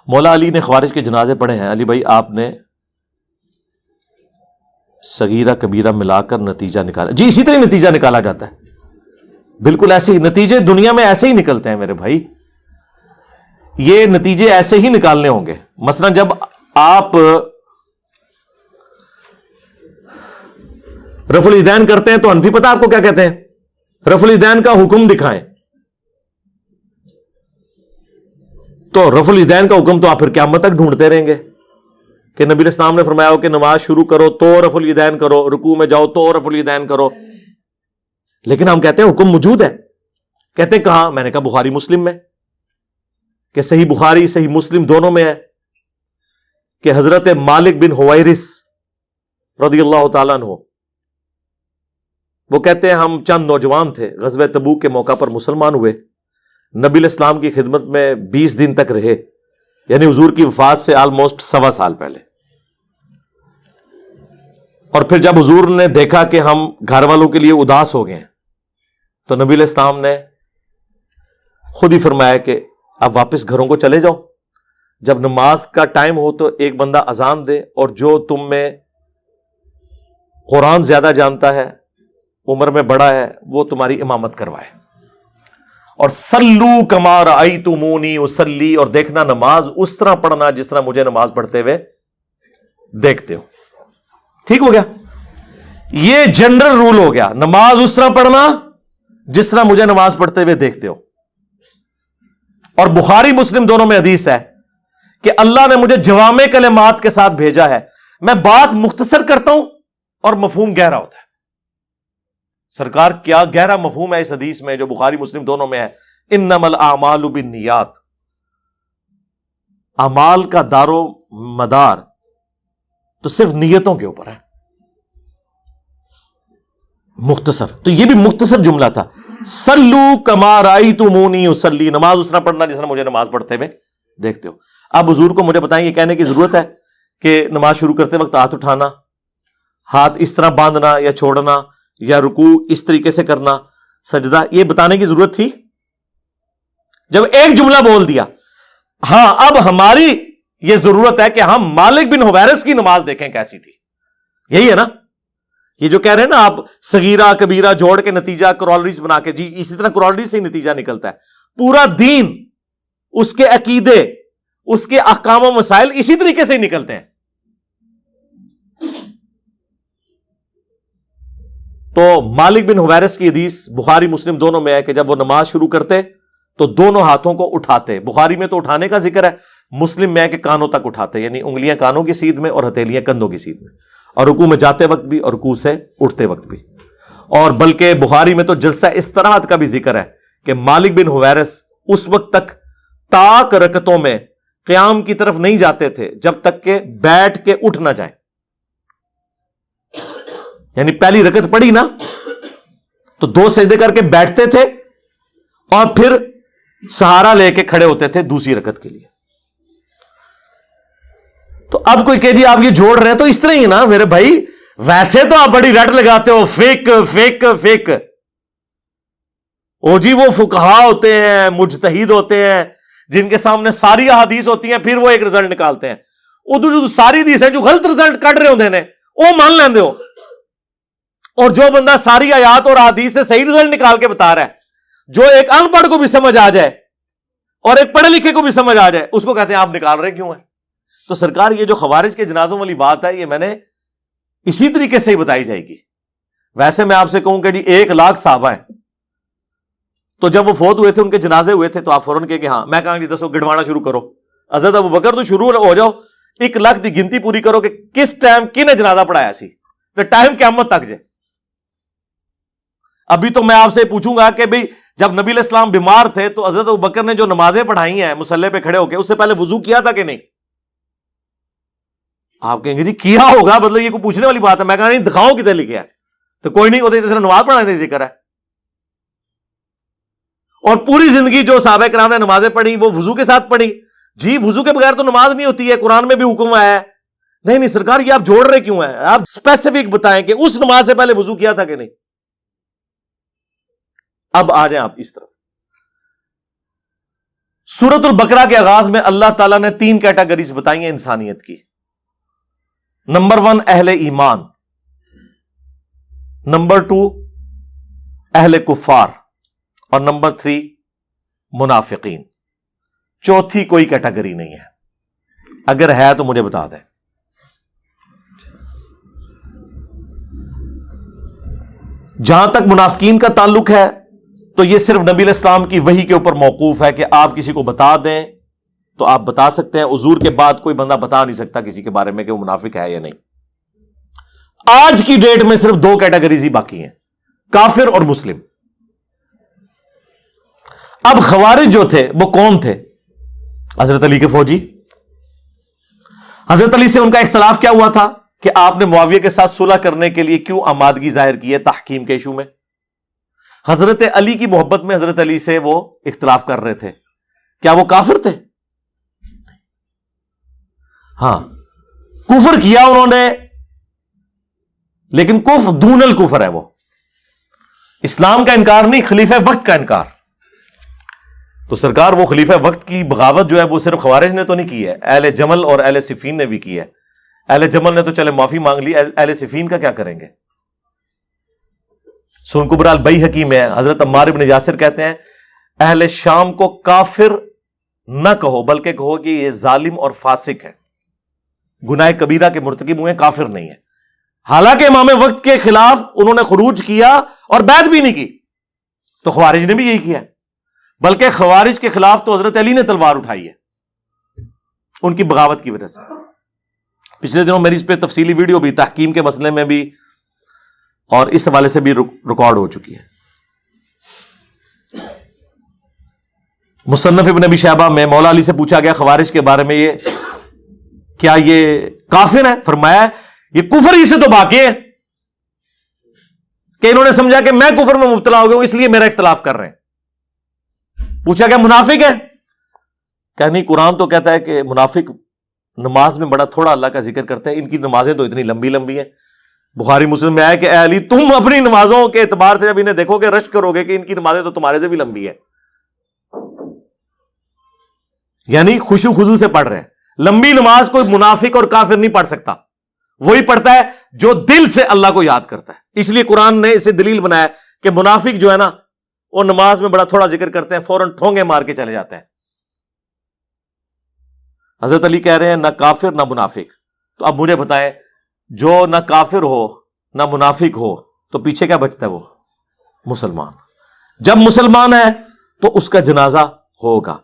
مولا علی نے خوارج کے جنازے پڑھے ہیں. علی بھائی آپ نے صغیرہ کبیرہ ملا کر نتیجہ نکالا؟ جی اسی طرح نتیجہ نکالا جاتا ہے، بالکل ایسے ہی نتیجے دنیا میں ایسے ہی نکلتے ہیں میرے بھائی. یہ نتیجے ایسے ہی نکالنے ہوں گے. مثلا جب آپ رفع الیدین کرتے ہیں تو حنفی پتہ آپ کو کیا کہتے ہیں؟ رفع الیدین کا حکم دکھائیں. تو رفع الیدین کا حکم تو آپ پھر قیامت تک ڈھونڈتے رہیں گے کہ نبی اسلام نے فرمایا ہو کہ نماز شروع کرو تو رفع الیدین کرو، رکوع میں جاؤ تو رفع الیدین کرو. لیکن ہم کہتے ہیں حکم موجود ہے. کہتے ہیں کہاں؟ میں نے کہا بخاری مسلم میں، کہ صحیح بخاری صحیح مسلم دونوں میں ہے کہ حضرت مالک بن حویرث رضی اللہ تعالیٰ عنہ وہ کہتے ہیں ہم چند نوجوان تھے، غزوہ تبوک کے موقع پر مسلمان ہوئے، نبی الاسلام کی خدمت میں 20 دن تک رہے، یعنی حضور کی وفات سے آلموسٹ 1.25 سال پہلے. اور پھر جب حضور نے دیکھا کہ ہم گھر والوں کے لیے اداس ہو گئے ہیں تو نبی الاسلام نے خود ہی فرمایا کہ اب واپس گھروں کو چلے جاؤ، جب نماز کا ٹائم ہو تو ایک بندہ اذان دے، اور جو تم میں قرآن زیادہ جانتا ہے، عمر میں بڑا ہے، وہ تمہاری امامت کروائے. اور سلو کما رأیتمونی اصلی، اور دیکھنا نماز اس طرح پڑھنا جس طرح مجھے نماز پڑھتے ہوئے دیکھتے ہو. ٹھیک ہو گیا؟ یہ جنرل رول ہو گیا، نماز اس طرح پڑھنا جس طرح مجھے نماز پڑھتے ہوئے دیکھتے ہو. اور بخاری مسلم دونوں میں حدیث ہے کہ اللہ نے مجھے جوامع کلمات کے ساتھ بھیجا ہے. میں بات مختصر کرتا ہوں اور مفہوم گہرا ہوتا ہے. سرکار کیا گہرا مفہوم ہے اس حدیث میں جو بخاری مسلم دونوں میں ہے. انما الاعمال بالنیات، اعمال کا دار و مدار تو صرف نیتوں کے اوپر ہے. مختصر، تو یہ بھی مختصر جملہ تھا. سلو کما رأیتمونی اصلی، نماز اس طرح پڑھنا جس طرح مجھے نماز پڑھتے ہوئے دیکھتے ہو. اب حضور کو مجھے بتائیں یہ کہنے کی ضرورت ہے کہ نماز شروع کرتے وقت ہاتھ اٹھانا، ہاتھ اس طرح باندھنا یا چھوڑنا، یا رکوع اس طریقے سے کرنا، سجدہ، یہ بتانے کی ضرورت تھی؟ جب ایک جملہ بول دیا. ہاں اب ہماری یہ ضرورت ہے کہ ہم مالک بن حویرث کی نماز دیکھیں کیسی تھی. یہی ہے نا یہ جو کہہ رہے ہیں نا آپ، صغیرہ کبیرہ جوڑ کے نتیجہ کرالریز بنا کے. جی اسی طرح کرالریز سے ہی نتیجہ نکلتا ہے. پورا دین، اس کے عقیدے، اس کے احکام و مسائل اسی طریقے سے ہی نکلتے ہیں. تو مالک بن حویرث کی حدیث بخاری مسلم دونوں میں ہے کہ جب وہ نماز شروع کرتے تو دونوں ہاتھوں کو اٹھاتے. بخاری میں تو اٹھانے کا ذکر ہے، مسلم میں ہے کہ کانوں تک اٹھاتے، یعنی انگلیاں کانوں کی سیدھ میں اور ہتھیلیاں کندھوں کی سیدھ میں، اور رکوع میں جاتے وقت بھی اور رکوع سے اٹھتے وقت بھی. اور بلکہ بخاری میں تو جلسہ استراحت کا بھی ذکر ہے کہ مالک بن حویرث اس وقت تک طاق رکعتوں میں قیام کی طرف نہیں جاتے تھے جب تک کہ بیٹھ کے اٹھ نہ جائیں. یعنی پہلی رکعت پڑھی نا تو 2 سجدے کر کے بیٹھتے تھے اور پھر سہارا لے کے کھڑے ہوتے تھے دوسری رکعت کے لیے. تو اب کوئی کہ جی آپ یہ جوڑ رہے ہیں تو اس طرح ہی نا میرے بھائی، ویسے تو آپ بڑی رٹ لگاتے ہو فیک فیک فیک. او جی وہ فقہا ہوتے ہیں، مجتہد ہوتے ہیں، جن کے سامنے ساری احادیث ہوتی ہیں، پھر وہ ایک رزلٹ نکالتے ہیں. ادھر جو ساری حدیث ہیں جو غلط رزلٹ کٹ رہے ہوتے ہیں وہ مان لیندے ہو، اور جو بندہ ساری آیات اور احادیث سے صحیح رزلٹ نکال کے بتا رہا ہے، جو ایک ان پڑھ کو بھی سمجھ آ جائے اور ایک پڑھے لکھے کو بھی سمجھ آ جائے، اس کو کہتے ہیں آپ نکال رہے کیوں ہیں. تو سرکار یہ جو خوارج کے جنازوں والی بات ہے یہ میں نے اسی طریقے سے ہی بتائی جائے گی. ویسے میں آپ سے کہوں کہ جی 1,00,000 صحابہ ہیں، تو جب وہ فوت ہوئے تھے ان کے جنازے ہوئے تھے تو آپ فوراً کہ ہاں، میں کہا جی دسو گڑوانا شروع کرو. حضرت ابوبکر تو شروع ہو جاؤ، 1,00,000 کی گنتی پوری کرو کہ کس ٹائم کن جنازہ پڑھایا سی تو ٹائم قیامت تک جائے. ابھی تو میں آپ سے پوچھوں گا کہ بھئی جب نبی علیہ السلام بیمار تھے تو حضرت ابوبکر نے جو نمازیں پڑھائی ہیں مصلی پہ کھڑے ہو کے، اس سے پہلے وضو کیا تھا کہ نہیں؟ آپ کہیں گے جی کیا ہوگا، مطلب یہ کوئی پوچھنے والی بات ہے. میں کہا نہیں، دکھاؤ کدھر لکھا ہے. تو کوئی نہیں، وہ تو نماز پڑھانے کا ذکر ہے. اور پوری زندگی جو صحابہ کرام نے نمازیں پڑھی وہ وضو کے ساتھ پڑھی. جی وضو کے بغیر تو نماز نہیں ہوتی ہے، قرآن میں بھی حکم آیا ہے. نہیں سرکار یہ آپ جوڑ رہے کیوں ہیں؟ آپ اسپیسیفک بتائیں کہ اس نماز سے پہلے وضو کیا تھا کہ نہیں. اب آ جائیں آپ اس طرف. سورۃ البقرہ کے آغاز میں اللہ تعالیٰ نے 3 کیٹیگریز بتائی ہیں انسانیت کی. نمبر 1 اہل ایمان، نمبر 2 اہل کفار، اور نمبر 3 منافقین. چوتھی کوئی کیٹیگری نہیں ہے. اگر ہے تو مجھے بتا دیں. جہاں تک منافقین کا تعلق ہے تو یہ صرف نبی علیہ السلام کی وحی کے اوپر موقوف ہے کہ آپ کسی کو بتا دیں تو آپ بتا سکتے ہیں. حضور کے بعد کوئی بندہ بتا نہیں سکتا کسی کے بارے میں کہ وہ منافق ہے یا نہیں. آج کی ڈیٹ میں صرف 2 کیٹیگریز ہی باقی ہیں، کافر اور مسلم. اب خوارج جو تھے وہ کون تھے؟ حضرت علی کے فوجی. حضرت علی سے ان کا اختلاف کیا ہوا تھا کہ آپ نے معاویہ کے ساتھ صلح کرنے کے لیے کیوں آمادگی ظاہر کی ہے تحکیم کے ایشو میں. حضرت علی کی محبت میں حضرت علی سے وہ اختلاف کر رہے تھے. کیا وہ کافر تھے؟ ہاں، کفر کیا انہوں نے، لیکن کفر دون الکفر ہے. وہ اسلام کا انکار نہیں، خلیفہ وقت کا انکار. تو سرکار وہ خلیفہ وقت کی بغاوت جو ہے وہ صرف خوارج نے تو نہیں کی ہے، اہل جمل اور اہل صفین نے بھی کی ہے. اہل جمل نے تو چلے معافی مانگ لی، اہل صفین کا کیا کریں گے؟ سنن کبری البیہقی میں حضرت عمار بن یاسر کہتے ہیں اہل شام کو کافر نہ کہو بلکہ کہو کہ یہ ظالم اور فاسق ہے، گناہ کبیرہ کے مرتکب ہوئے، کافر نہیں ہے. حالانکہ امام وقت کے خلاف انہوں نے خروج کیا اور بیعت بھی نہیں کی. تو خوارج نے بھی یہی کیا، بلکہ خوارج کے خلاف تو حضرت علی نے تلوار اٹھائی ہے ان کی بغاوت کی وجہ سے. پچھلے دنوں میری اس پہ تفصیلی ویڈیو بھی تحکیم کے مسئلے میں بھی اور اس حوالے سے بھی ریکارڈ ہو چکی ہے. مصنف ابن ابی شیبہ میں مولا علی سے پوچھا گیا خوارج کے بارے میں، یہ کیا یہ کافر ہے؟ فرمایا یہ کفر ہی سے تو باقی ہے کہ انہوں نے سمجھا کہ میں کفر میں مبتلا ہو گیا ہوں اس لیے میرا اختلاف کر رہے ہیں. پوچھا کیا منافق ہے؟ کہ نہیں، قرآن تو کہتا ہے کہ منافق نماز میں بڑا تھوڑا اللہ کا ذکر کرتے ہیں، ان کی نمازیں تو اتنی لمبی لمبی ہیں. بخاری مسلم میں آیا کہ اے علی تم اپنی نمازوں کے اعتبار سے جب انہیں دیکھو گے رشک کرو گے کہ ان کی نمازیں تو تمہارے سے بھی لمبی ہے. یعنی خشوع خضوع سے پڑھ رہے ہیں. لمبی نماز کوئی منافق اور کافر نہیں پڑھ سکتا، وہی پڑھتا ہے جو دل سے اللہ کو یاد کرتا ہے. اس لیے قرآن نے اسے دلیل بنایا کہ منافق جو ہے نا وہ نماز میں بڑا تھوڑا ذکر کرتے ہیں، فوراً ٹھونگے مار کے چلے جاتے ہیں. حضرت علی کہہ رہے ہیں نہ کافر نہ منافق. تو اب مجھے بتائیں جو نہ کافر ہو نہ منافق ہو تو پیچھے کیا بچتا ہے؟ وہ مسلمان. جب مسلمان ہے تو اس کا جنازہ ہوگا.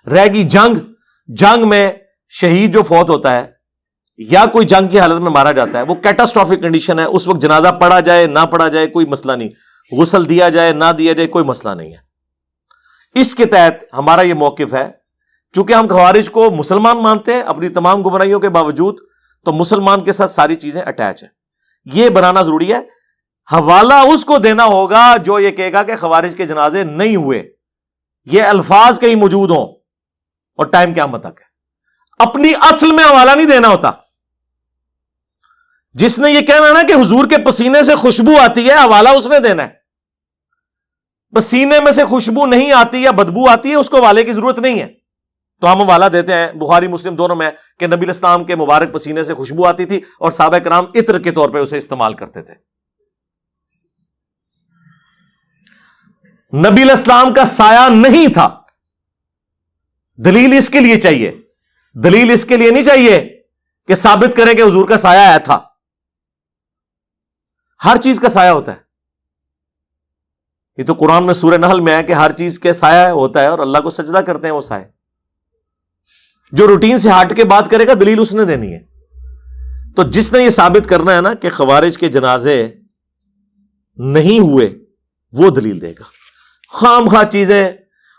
رہ گی جنگ میں شہید جو فوت ہوتا ہے یا کوئی جنگ کی حالت میں مارا جاتا ہے وہ کیٹاسٹرافک کنڈیشن ہے، اس وقت جنازہ پڑھا جائے نہ پڑھا جائے کوئی مسئلہ نہیں، غسل دیا جائے نہ دیا جائے کوئی مسئلہ نہیں ہے. اس کے تحت ہمارا یہ موقف ہے، چونکہ ہم خوارج کو مسلمان مانتے ہیں اپنی تمام گمراہیوں کے باوجود، تو مسلمان کے ساتھ ساری چیزیں اٹیچ ہیں. یہ بنانا ضروری ہے. حوالہ اس کو دینا ہوگا جو یہ کہے گا کہ خوارج کے جنازے نہیں ہوئے. یہ الفاظ کہیں موجود ہوں اور ٹائم قیامت تک ہے. اپنی اصل میں حوالہ نہیں دینا ہوتا. جس نے یہ کہنا نا کہ حضور کے پسینے سے خوشبو آتی ہے، حوالہ اس نے دینا ہے. پسینے میں سے خوشبو نہیں آتی یا بدبو آتی ہے، اس کو حوالے کی ضرورت نہیں ہے. تو ہم حوالہ دیتے ہیں بخاری مسلم دونوں میں کہ نبی علیہ السلام کے مبارک پسینے سے خوشبو آتی تھی اور صحابہ کرام عطر کے طور پہ اسے استعمال کرتے تھے. نبی علیہ السلام کا سایہ نہیں تھا. دلیل اس کے لیے چاہیے، دلیل اس کے لیے نہیں چاہیے کہ ثابت کریں کہ حضور کا سایہ آیا تھا. ہر چیز کا سایہ ہوتا ہے. یہ تو قرآن میں سورہ نحل میں ہے کہ ہر چیز کے سایہ ہوتا ہے اور اللہ کو سجدہ کرتے ہیں وہ سایہ. جو روٹین سے ہٹ کے بات کرے گا دلیل اس نے دینی ہے. تو جس نے یہ ثابت کرنا ہے نا کہ خوارج کے جنازے نہیں ہوئے وہ دلیل دے گا. خام خواہ چیزیں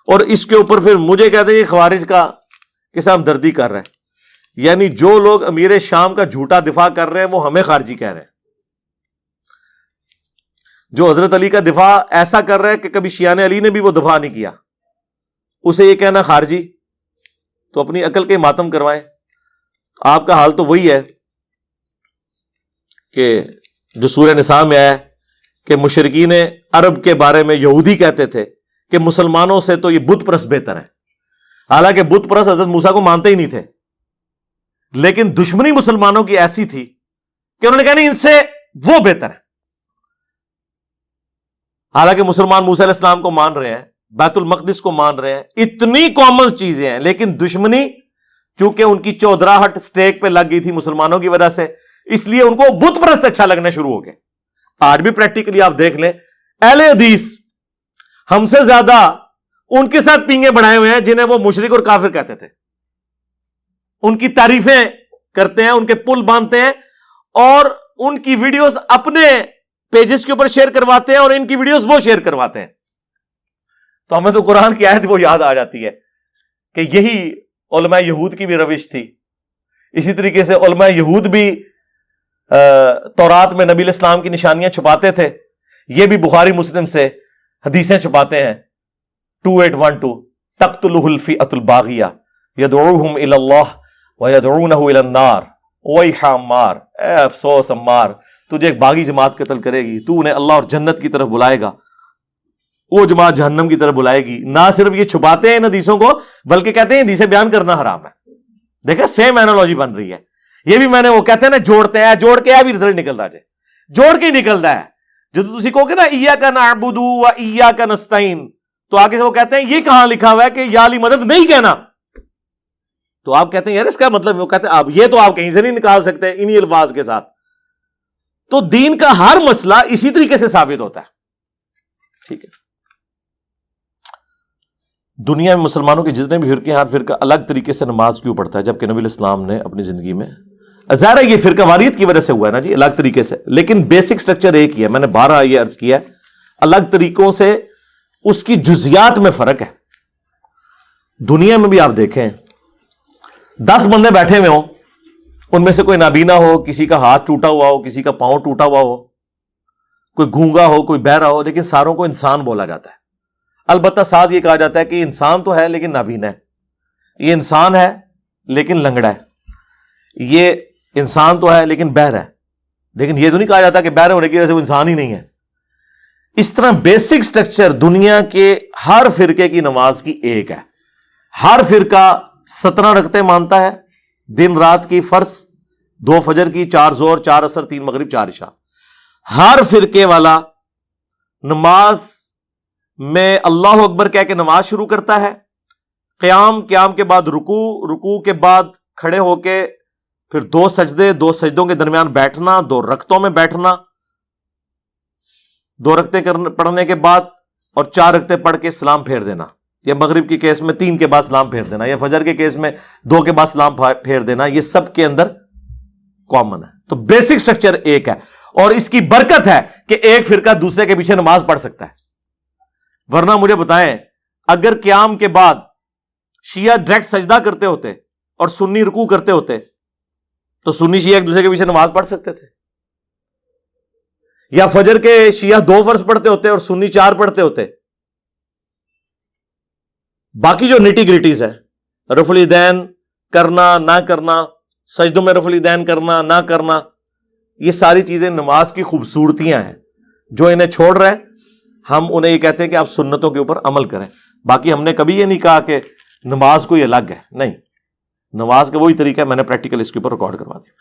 اور اس کے اوپر پھر مجھے کہتے ہیں یہ خوارج کا کس ہمدردی کر رہے ہیں. یعنی جو لوگ امیر شام کا جھوٹا دفاع کر رہے ہیں وہ ہمیں خارجی کہہ رہے ہیں. جو حضرت علی کا دفاع ایسا کر رہے ہیں کہ کبھی شیعان علی نے بھی وہ دفاع نہیں کیا، اسے یہ کہنا خارجی، تو اپنی عقل کے ماتم کروائیں. آپ کا حال تو وہی ہے کہ جو سورہ نساء میں آیا کہ مشرکین عرب کے بارے میں یہودی کہتے تھے کہ مسلمانوں سے تو یہ بت پرست بہتر ہے. حالانکہ بت پرست حضرت موسیٰ کو مانتے ہی نہیں تھے، لیکن دشمنی مسلمانوں کی ایسی تھی کہ انہوں نے کہا نہیں، ان سے وہ بہتر ہے۔ حالانکہ مسلمان موسیٰ علیہ السلام کو مان رہے ہیں، بیت المقدس کو مان رہے ہیں، اتنی کامن چیزیں ہیں، لیکن دشمنی چونکہ ان کی چودراہٹ سٹیک پہ لگ گئی تھی مسلمانوں کی وجہ سے، اس لیے ان کو بت پرست اچھا لگنا شروع ہو گئے۔ آج بھی پریکٹیکلی آپ دیکھ لیں، اہل حدیث ہم سے زیادہ ان کے ساتھ پینگے بڑھائے ہوئے ہیں جنہیں وہ مشرک اور کافر کہتے تھے، ان کی تعریفیں کرتے ہیں، ان کے پل باندھتے ہیں، اور ان کی ویڈیوز اپنے پیجز کے اوپر شیئر کرواتے ہیں، اور ان کی ویڈیوز وہ شیئر کرواتے ہیں۔ تو ہمیں تو قرآن کی آیت وہ یاد آ جاتی ہے کہ یہی علماء یہود کی بھی روش تھی۔ اسی طریقے سے علماء یہود بھی تورات میں نبی علیہ السلام کی نشانیاں چھپاتے تھے، یہ بھی بخاری مسلم سے حدیثیں چھپاتے ہیں۔ 2812 تقتلہ الفئۃ الباغیہ یدعوہم الی اللہ ویدعونہ الی النار ویح عمار، اے افسوس عمار، تجھے ایک باغی جماعت قتل کرے گی، تو انہیں اللہ اور جنت کی طرف بلائے گا، وہ جماعت جہنم کی طرف بلائے گی۔ نہ صرف یہ چھپاتے ہیں ان حدیثوں کو، بلکہ کہتے ہیں حدیثیں بیان کرنا حرام ہے۔ دیکھیں سیم اینالوجی بن رہی ہے، یہ بھی میں نے وہ کہتے ہیں نا جوڑتے ہیں، جوڑ کے بھی رزلٹ نکلتا جائے، جوڑ کے ہی نکلتا ہے۔ جب تسی کہو گے نا ایاک نعبد و ایاک نستعین، تو آگے سے وہ کہتے ہیں یہ کہاں لکھا ہوا ہے کہ یا علی مدد نہیں کہنا؟ تو آپ کہتے ہیں یار اس کا مطلب، وہ کہتے ہیں آپ یہ تو آپ کہیں سے نہیں نکال سکتے انہی الفاظ کے ساتھ۔ تو دین کا ہر مسئلہ اسی طریقے سے ثابت ہوتا ہے، ٹھیک ہے۔ دنیا میں مسلمانوں کے جتنے بھی فرقے ہیں، ہر فرقہ الگ طریقے سے نماز کیوں پڑھتا ہے، جبکہ نبی علیہ السلام نے اپنی زندگی میں، ظاہر ہے یہ فرقہ واریت کی وجہ سے ہوا ہے نا جی، الگ طریقے سے، لیکن بیسک سٹرکچر ایک ہی ہے۔ میں نے 12 یہ عرض کیا ہے، الگ طریقوں سے اس کی جزیات میں فرق ہے۔ دنیا میں بھی آپ دیکھیں 10 بندے بیٹھے ہوئے ہوں، ان میں سے کوئی نابینا ہو، کسی کا ہاتھ ٹوٹا ہوا ہو، کسی کا پاؤں ٹوٹا ہوا ہو، کوئی گونگا ہو، کوئی بہرا ہو، لیکن ساروں کو انسان بولا جاتا ہے۔ البتہ ساتھ یہ کہا جاتا ہے کہ انسان تو ہے لیکن نابینا ہے، یہ انسان ہے لیکن لنگڑا ہے، یہ انسان تو ہے لیکن بہر ہے، لیکن یہ تو نہیں کہا جاتا کہ بہرے ہونے کی وجہ سے وہ انسان ہی نہیں ہے۔ اس طرح بیسک سٹرکچر دنیا کے ہر فرقے کی نماز کی ایک ہے۔ ہر فرقہ 17 رکعتیں مانتا ہے دن رات کی فرض، 2 فجر کی، 4 ظہر، 4 عصر، 3 مغرب، 4 عشاء۔ ہر فرقے والا نماز میں اللہ اکبر کہہ کے نماز شروع کرتا ہے، قیام کے بعد رکوع کے بعد کھڑے ہو کے پھر 2 سجدے، 2 سجدوں کے درمیان بیٹھنا، 2 رکعتوں میں بیٹھنا، 2 رکعتیں پڑھنے کے بعد اور 4 رکعتیں پڑھ کے سلام پھیر دینا، یا مغرب کے کیس میں 3 کے بعد سلام پھیر دینا، یا فجر کے کیس میں 2 کے بعد سلام پھیر دینا، یہ سب کے اندر کامن ہے۔ تو بیسک سٹرکچر ایک ہے، اور اس کی برکت ہے کہ ایک فرقہ دوسرے کے پیچھے نماز پڑھ سکتا ہے۔ ورنہ مجھے بتائیں اگر قیام کے بعد شیعہ ڈائریکٹ سجدہ کرتے ہوتے اور سنی رکوع کرتے ہوتے تو سنی شیعہ ایک دوسرے کے پیچھے نماز پڑھ سکتے تھے؟ یا فجر کے شیعہ 2 فرض پڑھتے ہوتے اور سنی 4 پڑھتے ہوتے؟ باقی جو نیٹی گریٹیز ہے، رفع الیدین کرنا نہ کرنا، سجدوں میں رفع الیدین کرنا نہ کرنا، یہ ساری چیزیں نماز کی خوبصورتیاں ہیں۔ جو انہیں چھوڑ رہے ہیں ہم انہیں یہ کہتے ہیں کہ آپ سنتوں کے اوپر عمل کریں۔ باقی ہم نے کبھی یہ نہیں کہا کہ نماز کوئی الگ ہے، نہیں، نماز کا وہی طریقہ ہے، میں نے پریکٹیکل اس کے اوپر ریکارڈ کروا دیا۔